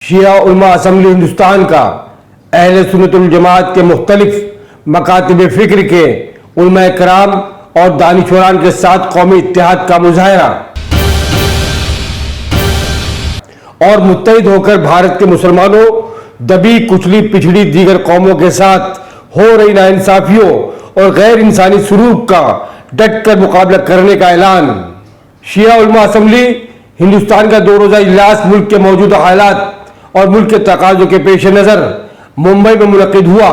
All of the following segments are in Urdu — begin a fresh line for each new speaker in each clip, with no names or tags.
شیعہ علماء اسمبلی ہندوستان کا اہل سنت الجماعت کے مختلف مکاتب فکر کے علماء کرام اور دانشوران کے ساتھ قومی اتحاد کا مظاہرہ اور متحد ہو کر بھارت کے مسلمانوں دبی کچلی پچھڑی دیگر قوموں کے ساتھ ہو رہی ناانصافیوں اور غیر انسانی سلوک کا ڈٹ کر مقابلہ کرنے کا اعلان۔ شیعہ علماء اسمبلی ہندوستان کا 2 روزہ اجلاس ملک کے موجودہ حالات اور ملک کے تقاضوں کے پیش نظر ممبئی میں منعقد ہوا،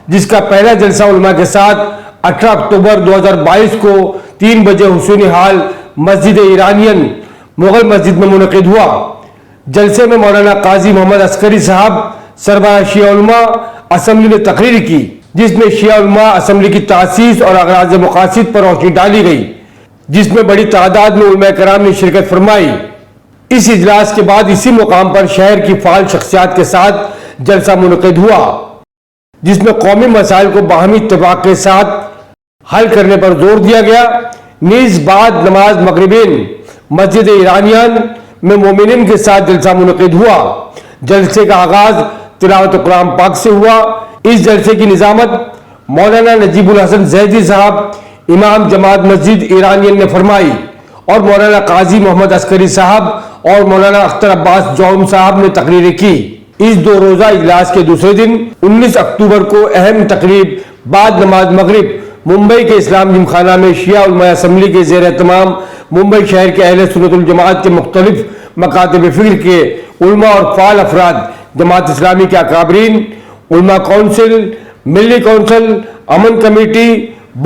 جس کا پہلا جلسہ علماء کے ساتھ 18 اکتوبر 2022 کو 3 بجے حسینی ہال مسجد ایرانین مغل مسجد میں منعقد ہوا۔ جلسے میں مولانا قاضی محمد عسکری صاحب سربراہ شیعہ علماء اسمبلی نے تقریر کی، جس میں شیعہ علماء اسمبلی کی تاسیس اور اغراض مقاصد پر روشنی ڈالی گئی، جس میں بڑی تعداد میں علماء کرام نے شرکت فرمائی۔ اس اجلاس کے بعد اسی مقام پر شہر کی فعال شخصیات کے ساتھ جلسہ منعقد ہوا، جس میں قومی مسائل کو باہمی اتفاق کے ساتھ حل کرنے پر زور دیا گیا۔ نیز بعد نماز مغربین مسجد ایرانیان میں مومنین کے ساتھ جلسہ منعقد ہوا۔ جلسے کا آغاز تلاوت قرآن پاک سے ہوا۔ اس جلسے کی نظامت مولانا نجیب الحسن زیدی صاحب امام جماعت مسجد ایرانین نے فرمائی اور مولانا قاضی محمد عسکری صاحب اور مولانا اختر عباس جوہم صاحب نے تقریریں کی۔ اس 2 روزہ اجلاس کے دوسرے دن 19 اکتوبر کو اہم تقریب بعد نماز مغرب ممبئی کے اسلام جم خانہ میں شیعہ علماء اسمبلی کے زیر اہتمام ممبئی شہر کے اہل سنت الجماعت کے مختلف مکاتب فکر کے علماء اور فعال افراد، جماعت اسلامی کے اکابرین، علماء کونسل، ملی کونسل، امن کمیٹی،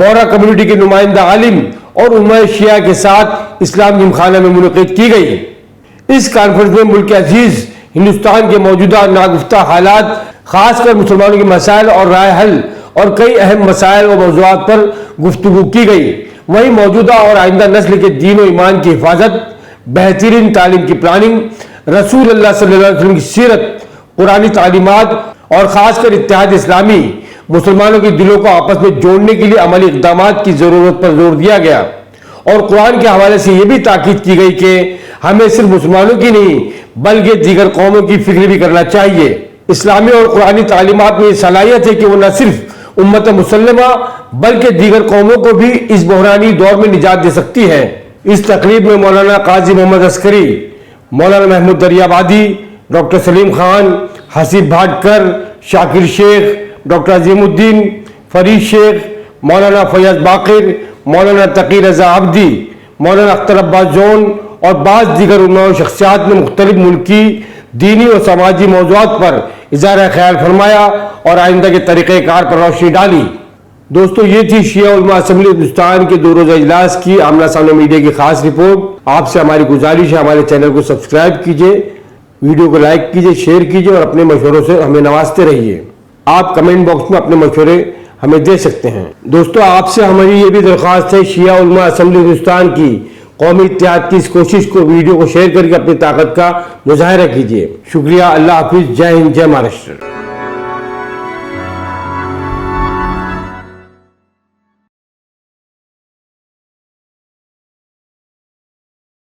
بورا کمیونٹی کے نمائندہ عالم اور علماء شیعہ کے ساتھ اسلام جم خانہ میں منعقد کی گئی۔ اس کانفرنس میں ملک عزیز ہندوستان کے موجودہ ناگفتہ حالات، خاص کر مسلمانوں کے مسائل اور رائے حل اور کئی اہم مسائل و موضوعات پر گفتگو کی گئی۔ وہیں موجودہ اور آئندہ نسل کے دین و ایمان کی حفاظت، بہترین تعلیم کی پلاننگ، رسول اللہ صلی اللہ علیہ وسلم کی سیرت، قرآنی تعلیمات اور خاص کر اتحاد اسلامی، مسلمانوں کے دلوں کو آپس میں جوڑنے کے لیے عملی اقدامات کی ضرورت پر زور دیا گیا، اور قرآن کے حوالے سے یہ بھی تاکید کی گئی کہ ہمیں صرف مسلمانوں کی نہیں بلکہ دیگر قوموں کی فکر بھی کرنا چاہیے۔ اسلامی اور قرآنی تعلیمات میں یہ صلاحیت ہے کہ وہ نہ صرف امت مسلمہ بلکہ دیگر قوموں کو بھی اس بحرانی دور میں نجات دے سکتی ہے۔ اس تقریب میں مولانا قاضی محمد عسکری، مولانا محمود دریابادی، ڈاکٹر سلیم خان، حسیب بھاٹکر، شاکر شیخ، ڈاکٹر عظیم الدین، فرید شیخ، مولانا فیاض باقر، مولانا تقی رضا عبدی، مولانا اختر عباس جون اور بعض دیگر علماء و شخصیات نے مختلف ملکی، دینی و سماجی موضوعات پر اظہار خیال فرمایا اور آئندہ کے طریقہ کار پر روشنی ڈالی۔ دوستو، یہ تھی شیعہ علماء اسمبلی ہندوستان کے 2 روزہ اجلاس کی آمنہ سامنے میڈیا کی خاص رپورٹ۔ آپ سے ہماری گزارش ہے، ہمارے چینل کو سبسکرائب کیجئے، ویڈیو کو لائک کیجئے، شیئر کیجئے اور اپنے مشوروں سے ہمیں نوازتے رہیے۔ آپ کمنٹ باکس میں اپنے مشورے ہمیں دے سکتے ہیں۔ دوستو، آپ سے ہماری یہ بھی درخواست ہے، شیعہ علماء اسمبلی ہندوستان کی قومی اتحاد کی اس کوشش کو، ویڈیو کو شیئر کر کے اپنی طاقت کا مظاہرہ کیجئے۔ شکریہ، اللہ حافظ، جے ہند، جے مہاراشٹر۔